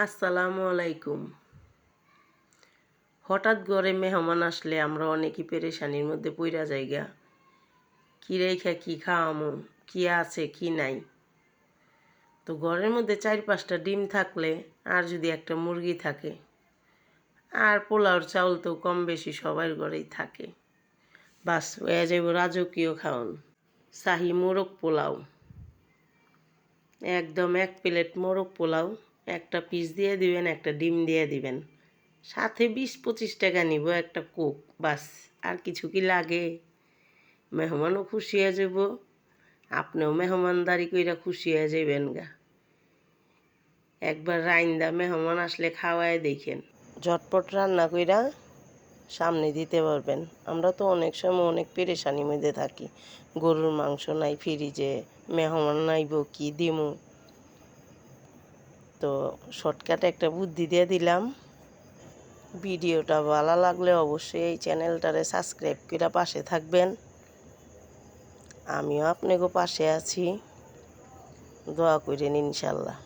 আসসালামু আলাইকুম। হঠাৎ ঘরে মেহমান আসলে আমরা অনেকই পেরেশানির মধ্যে পইরা যাইগা। কি রেখা কি খাওয়ামু, কি আছে কি নাই। তো ঘরের মধ্যে 4-5টা ডিম থাকলে আর যদি একটা মুরগি থাকে আর পোলাওর চাউল তো কম বেশি সবার ঘরেই থাকে, বাস হয়ে যাইব রাজকীয় খাওন। শাহী মোরগ পোলাও, একদম 1 প্লেট মোরগ পোলাও, একটা পিস দিয়ে দিবেন, একটা ডিম দিয়ে দিবেন, সাথে 20-25 টাকা নিব একটা কোক, বাস। আর কিছু কি লাগে? মেহমানও খুশি হয়ে যাব, আপনিও মেহমানদারি কইরা খুশি হয়ে যাবেন গা। একবার রাইন্দা মেহমান আসলে খাওয়ায় দেখেন, ঝটপট রান্না কইরা সামনে দিতে পারবেন। আমরা তো অনেক সময় অনেক পেরেশানির মধ্যে থাকি, গরুর মাংস নাই ফ্রিজে, মেহমান নাইব কি দিমু। তো শর্টকাটে একটা বুদ্ধি দিয়ে দিলাম। ভিডিওটা ভালো লাগলে অবশ্যই এই চ্যানেলটারে সাবস্ক্রাইব করে পাশে থাকবেন। আমিও আপনাকে পাশে আছি, দোয়া করেন ইনশাল্লাহ।